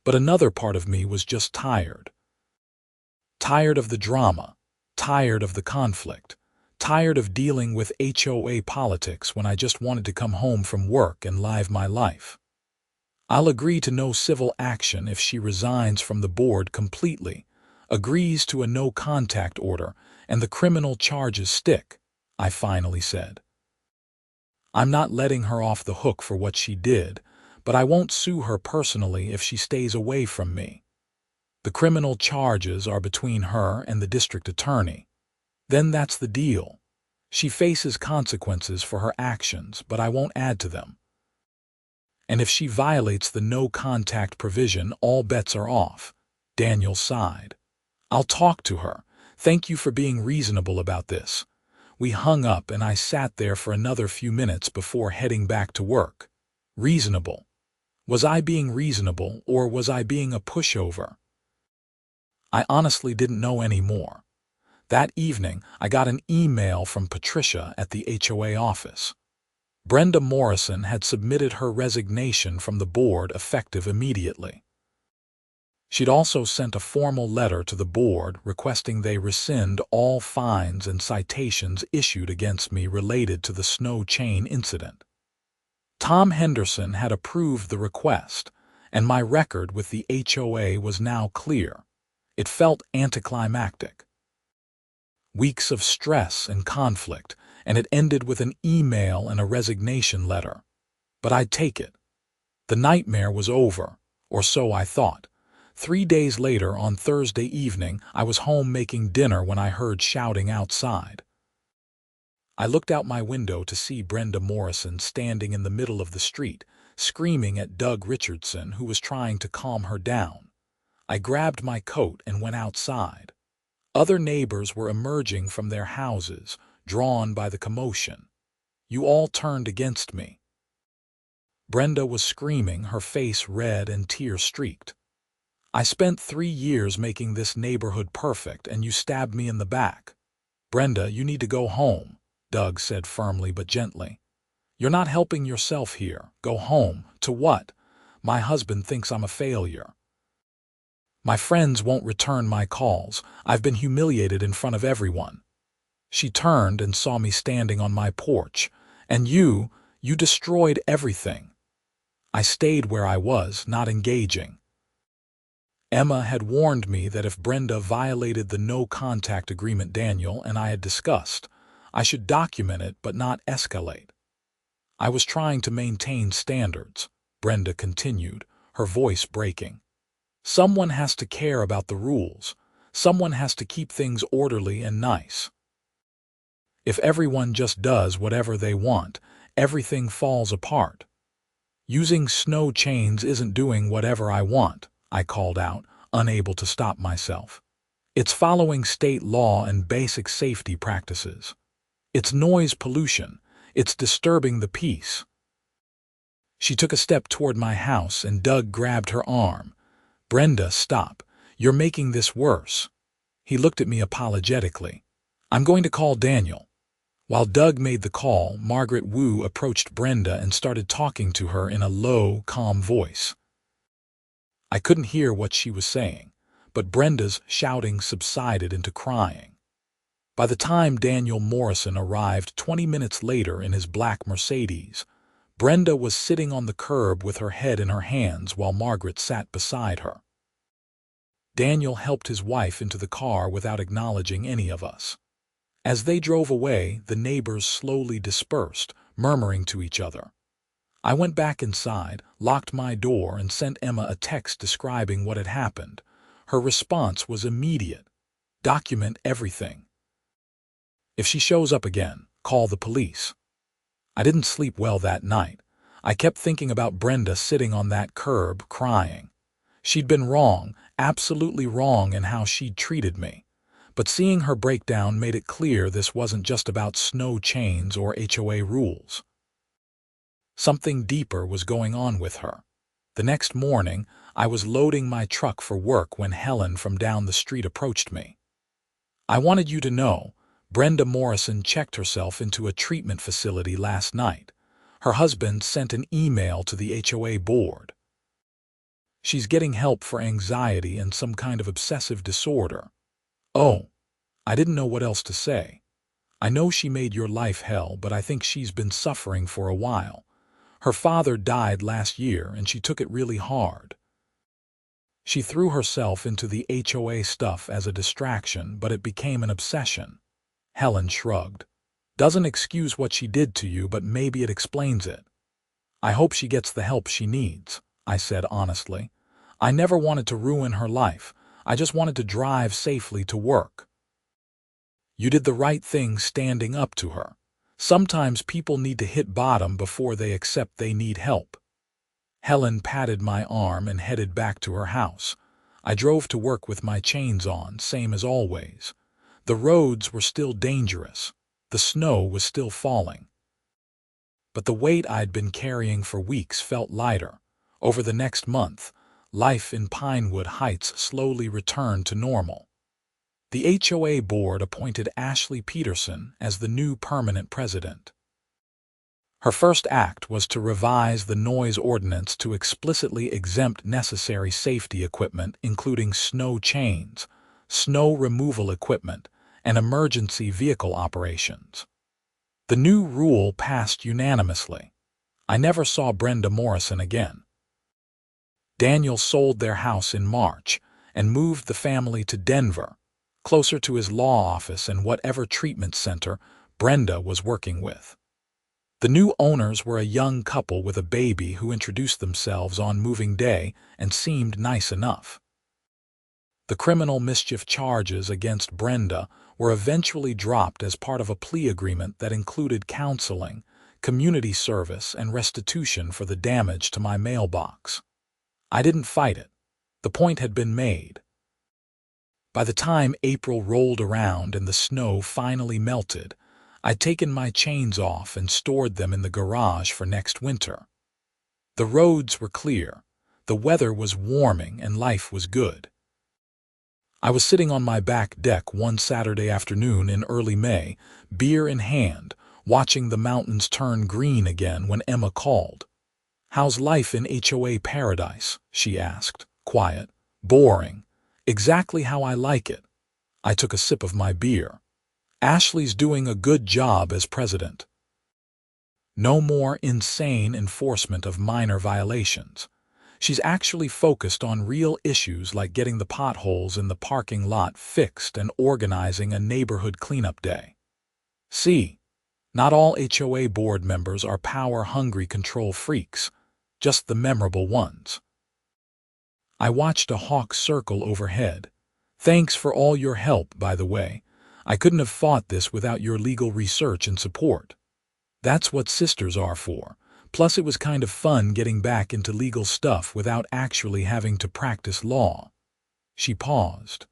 But another part of me was just tired. Tired of the drama, tired of the conflict, tired of dealing with HOA politics when I just wanted to come home from work and live my life. I'll agree to no civil action if she resigns from the board completely, agrees to a no-contact order, and the criminal charges stick, I finally said. I'm not letting her off the hook for what she did, but I won't sue her personally if she stays away from me. The criminal charges are between her and the district attorney. Then that's the deal. She faces consequences for her actions, but I won't add to them. And if she violates the no-contact provision, all bets are off. Daniel sighed. I'll talk to her. Thank you for being reasonable about this. We hung up and I sat there for another few minutes before heading back to work. Reasonable. Was I being reasonable or was I being a pushover? I honestly didn't know anymore. That evening, I got an email from Patricia at the HOA office. Brenda Morrison had submitted her resignation from the board effective immediately. She'd also sent a formal letter to the board requesting they rescind all fines and citations issued against me related to the snow chain incident. Tom Henderson had approved the request, and my record with the HOA was now clear. It felt anticlimactic. Weeks of stress and conflict, and it ended with an email and a resignation letter. But I'd take it. The nightmare was over, or so I thought. 3 days later, on Thursday evening, I was home making dinner when I heard shouting outside. I looked out my window to see Brenda Morrison standing in the middle of the street, screaming at Doug Richardson, who was trying to calm her down. I grabbed my coat and went outside. Other neighbors were emerging from their houses, drawn by the commotion. You all turned against me. Brenda was screaming, her face red and tear-streaked. I spent 3 years making this neighborhood perfect, and you stabbed me in the back. Brenda, you need to go home, Doug said firmly but gently. You're not helping yourself here. Go home. To what? My husband thinks I'm a failure. My friends won't return my calls. I've been humiliated in front of everyone. She turned and saw me standing on my porch. And you destroyed everything. I stayed where I was, not engaging. Emma had warned me that if Brenda violated the no-contact agreement Daniel and I had discussed, I should document it but not escalate. I was trying to maintain standards, Brenda continued, her voice breaking. Someone has to care about the rules. Someone has to keep things orderly and nice. If everyone just does whatever they want, everything falls apart. Using snow chains isn't doing whatever I want, I called out, unable to stop myself. It's following state law and basic safety practices. It's noise pollution. It's disturbing the peace. She took a step toward my house and Doug grabbed her arm. Brenda, stop. You're making this worse. He looked at me apologetically. I'm going to call Daniel. While Doug made the call, Margaret Wu approached Brenda and started talking to her in a low, calm voice. I couldn't hear what she was saying, but Brenda's shouting subsided into crying. By the time Daniel Morrison arrived 20 minutes later in his black Mercedes, Brenda was sitting on the curb with her head in her hands while Margaret sat beside her. Daniel helped his wife into the car without acknowledging any of us. As they drove away, the neighbors slowly dispersed, murmuring to each other. I went back inside, locked my door, and sent Emma a text describing what had happened. Her response was immediate. Document everything. If she shows up again, call the police. I didn't sleep well that night. I kept thinking about Brenda sitting on that curb, crying. She'd been wrong, absolutely wrong in how she'd treated me. But seeing her breakdown made it clear this wasn't just about snow chains or HOA rules. Something deeper was going on with her. The next morning, I was loading my truck for work when Helen from down the street approached me. I wanted you to know, Brenda Morrison checked herself into a treatment facility last night. Her husband sent an email to the HOA board. She's getting help for anxiety and some kind of obsessive disorder. Oh, I didn't know what else to say. I know she made your life hell, but I think she's been suffering for a while. Her father died last year and she took it really hard. She threw herself into the HOA stuff as a distraction, but it became an obsession. Helen shrugged. Doesn't excuse what she did to you, but maybe it explains it. I hope she gets the help she needs, I said honestly. I never wanted to ruin her life. I just wanted to drive safely to work. You did the right thing standing up to her. Sometimes people need to hit bottom before they accept they need help. Helen patted my arm and headed back to her house. I drove to work with my chains on, same as always. The roads were still dangerous. The snow was still falling. But the weight I'd been carrying for weeks felt lighter. Over the next month, life in Pinewood Heights slowly returned to normal. The HOA board appointed Ashley Peterson as the new permanent president. Her first act was to revise the noise ordinance to explicitly exempt necessary safety equipment, including snow chains, snow removal equipment, and emergency vehicle operations. The new rule passed unanimously. I never saw Brenda Morrison again. Daniel sold their house in March and moved the family to Denver, closer to his law office and whatever treatment center Brenda was working with. The new owners were a young couple with a baby who introduced themselves on moving day and seemed nice enough. The criminal mischief charges against Brenda were eventually dropped as part of a plea agreement that included counseling, community service, and restitution for the damage to my mailbox. I didn't fight it. The point had been made. By the time April rolled around and the snow finally melted, I'd taken my chains off and stored them in the garage for next winter. The roads were clear, the weather was warming, and life was good. I was sitting on my back deck one Saturday afternoon in early May, beer in hand, watching the mountains turn green again when Emma called. "How's life in HOA paradise?" she asked. "Quiet. Boring. Exactly how I like it. I took a sip of my beer. Ashley's doing a good job as president. No more insane enforcement of minor violations. She's actually focused on real issues like getting the potholes in the parking lot fixed and organizing a neighborhood cleanup day. See, not all HOA board members are power-hungry control freaks, just the memorable ones. I watched a hawk circle overhead. Thanks for all your help, by the way. I couldn't have fought this without your legal research and support. That's what sisters are for. Plus, it was kind of fun getting back into legal stuff without actually having to practice law. She paused.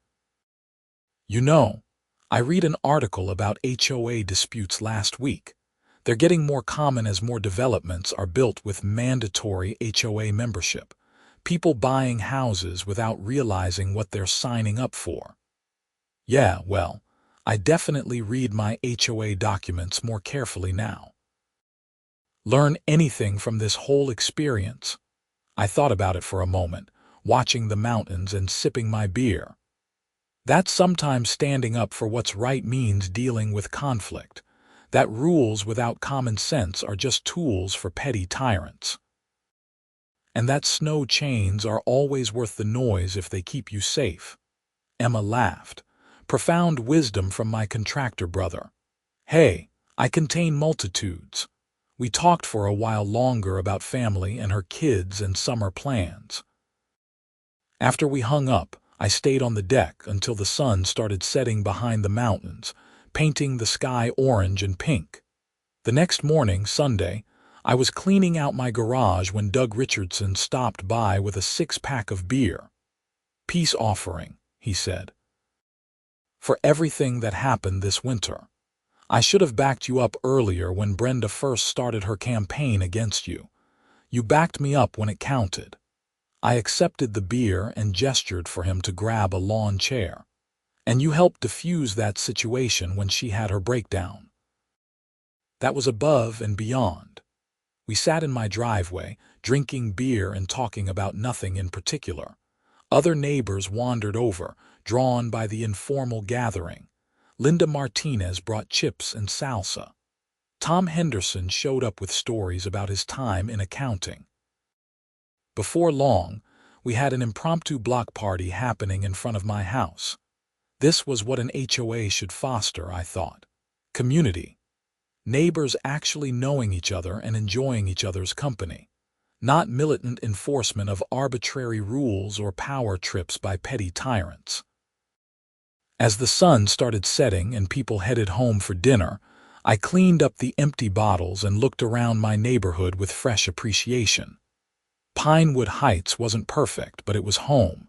You know, I read an article about HOA disputes last week. They're getting more common as more developments are built with mandatory HOA membership. People buying houses without realizing what they're signing up for. Yeah, well, I definitely read my HOA documents more carefully now. Learn anything from this whole experience? I thought about it for a moment, watching the mountains and sipping my beer. That sometimes standing up for what's right means dealing with conflict. That rules without common sense are just tools for petty tyrants. And that snow chains are always worth the noise if they keep you safe. Emma laughed. Profound wisdom from my contractor brother. Hey, I contain multitudes. We talked for a while longer about family and her kids and summer plans. After we hung up, I stayed on the deck until the sun started setting behind the mountains, painting the sky orange and pink. The next morning, Sunday, I was cleaning out my garage when Doug Richardson stopped by with a 6-pack of beer. Peace offering, he said. For everything that happened this winter. I should have backed you up earlier when Brenda first started her campaign against you. You backed me up when it counted. I accepted the beer and gestured for him to grab a lawn chair. And you helped diffuse that situation when she had her breakdown. That was above and beyond. We sat in my driveway, drinking beer and talking about nothing in particular. Other neighbors wandered over, drawn by the informal gathering. Linda Martinez brought chips and salsa. Tom Henderson showed up with stories about his time in accounting. Before long, we had an impromptu block party happening in front of my house. This was what an HOA should foster, I thought. Community. Neighbors actually knowing each other and enjoying each other's company. Not militant enforcement of arbitrary rules or power trips by petty tyrants. As the sun started setting and people headed home for dinner, I cleaned up the empty bottles and looked around my neighborhood with fresh appreciation. Pinewood Heights wasn't perfect, but it was home.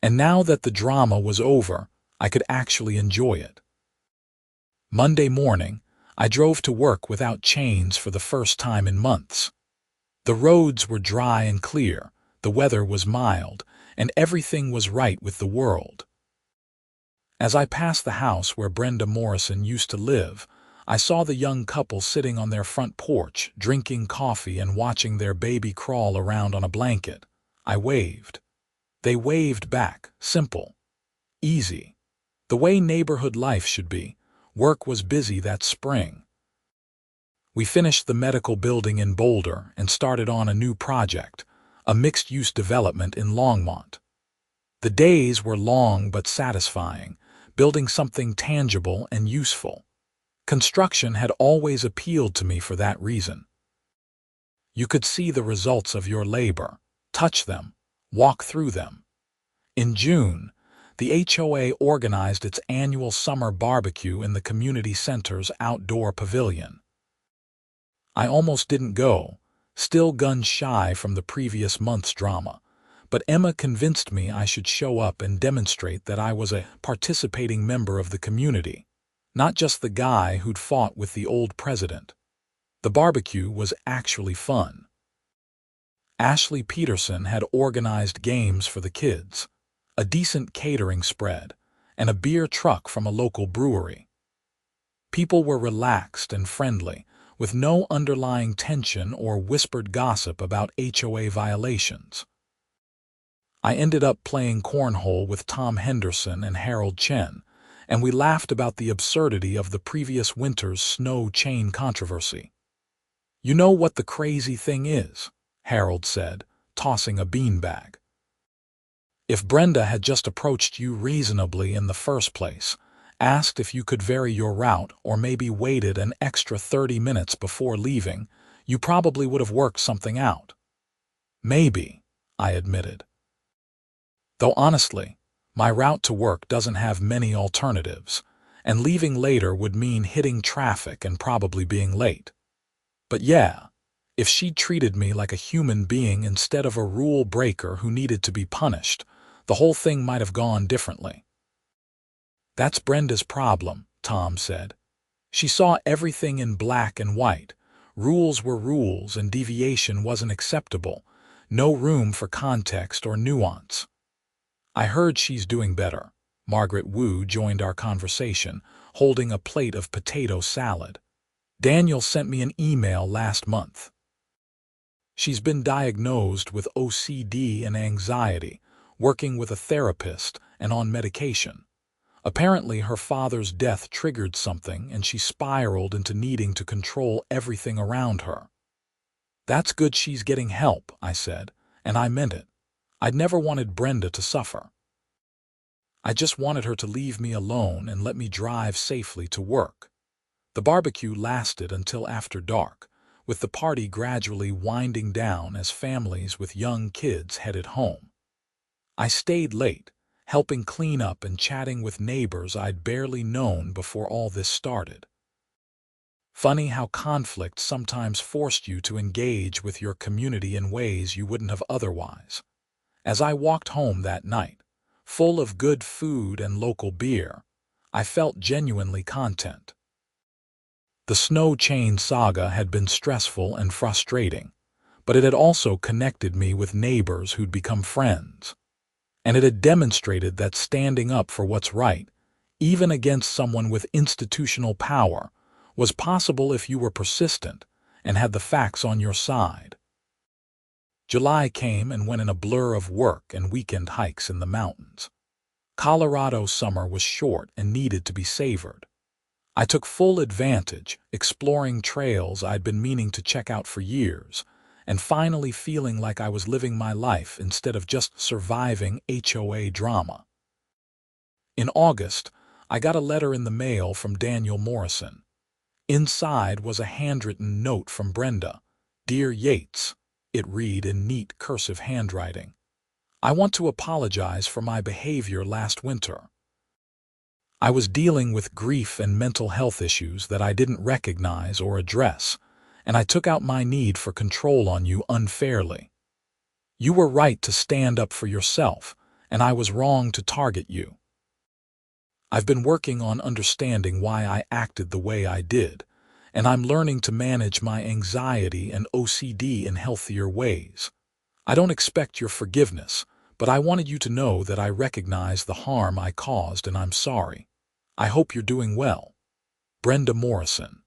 And now that the drama was over, I could actually enjoy it. Monday morning, I drove to work without chains for the first time in months. The roads were dry and clear, the weather was mild, and everything was right with the world. As I passed the house where Brenda Morrison used to live, I saw the young couple sitting on their front porch, drinking coffee and watching their baby crawl around on a blanket. I waved. They waved back, simple, easy. The way neighborhood life should be. Work was busy that spring. We finished the medical building in Boulder and started on a new project, a mixed-use development in Longmont. The days were long but satisfying, building something tangible and useful. Construction had always appealed to me for that reason. You could see the results of your labor, touch them, walk through them. In June, the HOA organized its annual summer barbecue in the community center's outdoor pavilion. I almost didn't go, still gun-shy from the previous month's drama, but Emma convinced me I should show up and demonstrate that I was a participating member of the community, not just the guy who'd fought with the old president. The barbecue was actually fun. Ashley Peterson had organized games for the kids, a decent catering spread, and a beer truck from a local brewery. People were relaxed and friendly, with no underlying tension or whispered gossip about HOA violations. I ended up playing cornhole with Tom Henderson and Harold Chen, and we laughed about the absurdity of the previous winter's snow chain controversy. "You know what the crazy thing is?" Harold said, tossing a beanbag. "If Brenda had just approached you reasonably in the first place, asked if you could vary your route or maybe waited an extra 30 minutes before leaving, you probably would have worked something out." "Maybe," I admitted. Though honestly, my route to work doesn't have many alternatives, and leaving later would mean hitting traffic and probably being late. But yeah, if she'd treated me like a human being instead of a rule breaker who needed to be punished, the whole thing might have gone differently. "That's Brenda's problem," Tom said. "She saw everything in black and white. Rules were rules and deviation wasn't acceptable. No room for context or nuance." "I heard she's doing better." Margaret Wu joined our conversation, holding a plate of potato salad. "Daniel sent me an email last month. She's been diagnosed with OCD and anxiety, working with a therapist and on medication. Apparently her father's death triggered something and she spiraled into needing to control everything around her." "That's good she's getting help," I said, and I meant it. I'd never wanted Brenda to suffer. I just wanted her to leave me alone and let me drive safely to work. The barbecue lasted until after dark, with the party gradually winding down as families with young kids headed home. I stayed late, helping clean up and chatting with neighbors I'd barely known before all this started. Funny how conflict sometimes forced you to engage with your community in ways you wouldn't have otherwise. As I walked home that night, full of good food and local beer, I felt genuinely content. The snow chain saga had been stressful and frustrating, but it had also connected me with neighbors who'd become friends. And it had demonstrated that standing up for what's right, even against someone with institutional power, was possible if you were persistent and had the facts on your side. July came and went in a blur of work and weekend hikes in the mountains. Colorado summer was short and needed to be savored. I took full advantage, exploring trails I'd been meaning to check out for years, and finally feeling like I was living my life instead of just surviving HOA drama. In August, I got a letter in the mail from Brenda Morrison. Inside was a handwritten note from Brenda. "Dear Yates," it read in neat cursive handwriting. "I want to apologize for my behavior last winter. I was dealing with grief and mental health issues that I didn't recognize or address, and I took out my need for control on you unfairly. You were right to stand up for yourself, and I was wrong to target you. I've been working on understanding why I acted the way I did, and I'm learning to manage my anxiety and OCD in healthier ways. I don't expect your forgiveness, but I wanted you to know that I recognize the harm I caused and I'm sorry. I hope you're doing well. Brenda Morrison."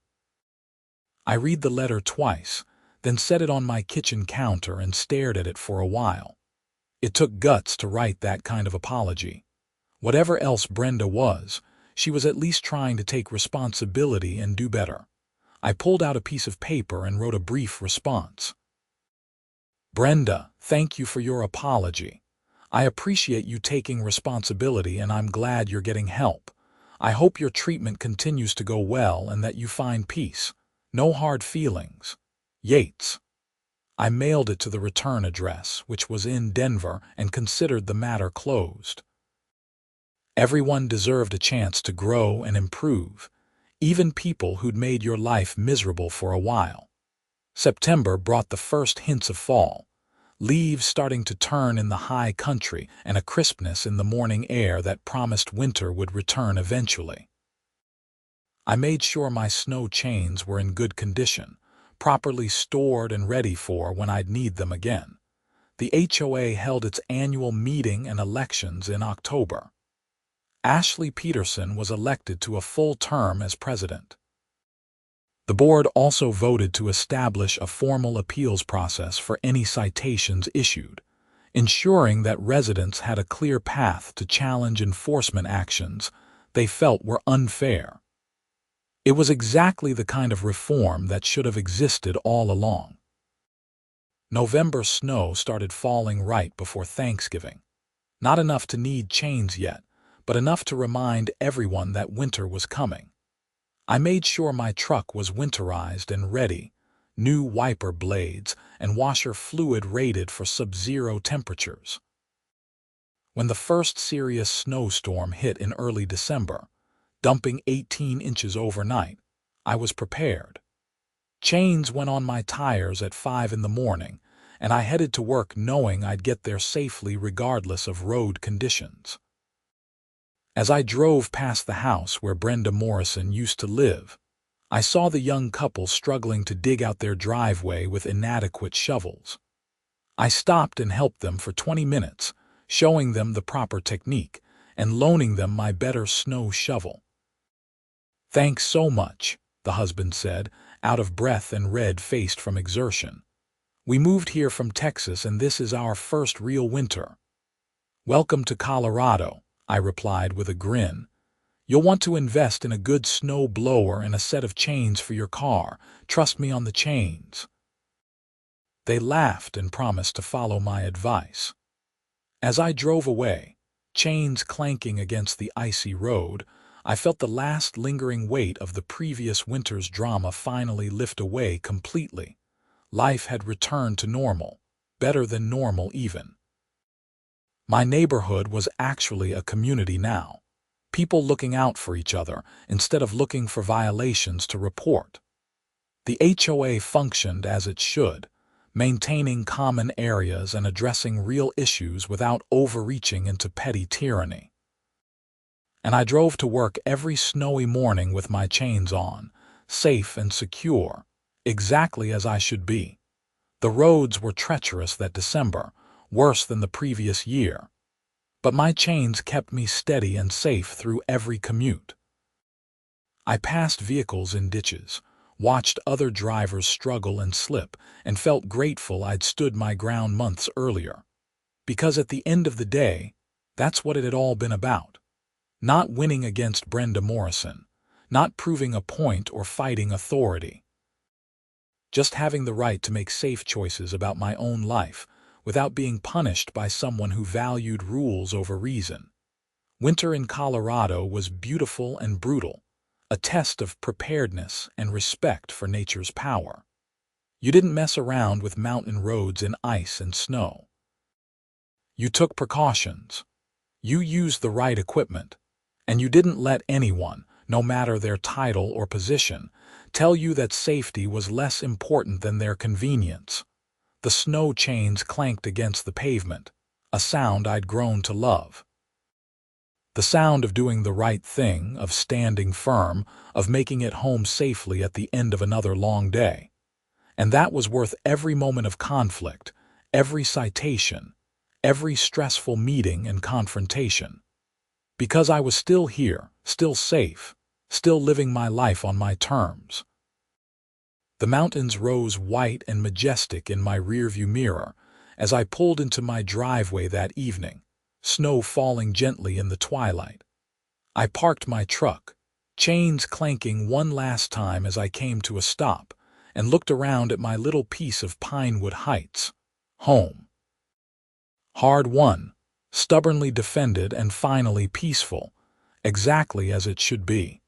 I read the letter twice, then set it on my kitchen counter and stared at it for a while. It took guts to write that kind of apology. Whatever else Brenda was, she was at least trying to take responsibility and do better. I pulled out a piece of paper and wrote a brief response. "Brenda, thank you for your apology. I appreciate you taking responsibility and I'm glad you're getting help. I hope your treatment continues to go well and that you find peace. No hard feelings. Yates." I mailed it to the return address, which was in Denver, and considered the matter closed. Everyone deserved a chance to grow and improve, even people who'd made your life miserable for a while. September brought the first hints of fall, leaves starting to turn in the high country and a crispness in the morning air that promised winter would return eventually. I made sure my snow chains were in good condition, properly stored and ready for when I'd need them again. The HOA held its annual meeting and elections in October. Ashley Peterson was elected to a full term as president. The board also voted to establish a formal appeals process for any citations issued. ensuring that residents had a clear path to challenge enforcement actions they felt were unfair. It was exactly the kind of reform that should have existed all along. November snow started falling right before Thanksgiving. Not enough to need chains yet, but enough to remind everyone that winter was coming. I made sure my truck was winterized and ready, new wiper blades and washer fluid rated for sub-zero temperatures. When the first serious snowstorm hit in early December, dumping 18 inches overnight, I was prepared. Chains went on my tires at 5 in the morning, and I headed to work knowing I'd get there safely regardless of road conditions. As I drove past the house where Brenda Morrison used to live, I saw the young couple struggling to dig out their driveway with inadequate shovels. I stopped and helped them for 20 minutes, showing them the proper technique and loaning them my better snow shovel. "Thanks so much," the husband said, out of breath and red-faced from exertion. "We moved here from Texas and this is our first real winter." "Welcome to Colorado," I replied with a grin. "You'll want to invest in a good snow blower and a set of chains for your car. Trust me on the chains." They laughed and promised to follow my advice. As I drove away, chains clanking against the icy road, I felt the last lingering weight of the previous winter's drama finally lift away completely. Life had returned to normal, better than normal even. My neighborhood was actually a community now, people looking out for each other instead of looking for violations to report. The HOA functioned as it should, maintaining common areas and addressing real issues without overreaching into petty tyranny. And I drove to work every snowy morning with my chains on, safe and secure, exactly as I should be. The roads were treacherous that December, worse than the previous year. But my chains kept me steady and safe through every commute. I passed vehicles in ditches, watched other drivers struggle and slip, and felt grateful I'd stood my ground months earlier. Because at the end of the day, that's what it had all been about. Not winning against Brenda Morrison, not proving a point or fighting authority. Just having the right to make safe choices about my own life without being punished by someone who valued rules over reason. Winter in Colorado was beautiful and brutal, a test of preparedness and respect for nature's power. You didn't mess around with mountain roads in ice and snow. You took precautions. You used the right equipment. And you didn't let anyone, no matter their title or position, tell you that safety was less important than their convenience. The snow chains clanked against the pavement, a sound I'd grown to love. The sound of doing the right thing, of standing firm, of making it home safely at the end of another long day. And that was worth every moment of conflict, every citation, every stressful meeting and confrontation. Because I was still here, still safe, still living my life on my terms. The mountains rose white and majestic in my rearview mirror as I pulled into my driveway that evening, snow falling gently in the twilight. I parked my truck, chains clanking one last time as I came to a stop, and looked around at my little piece of Pinewood Heights, home. Hard won, stubbornly defended and finally peaceful, exactly as it should be.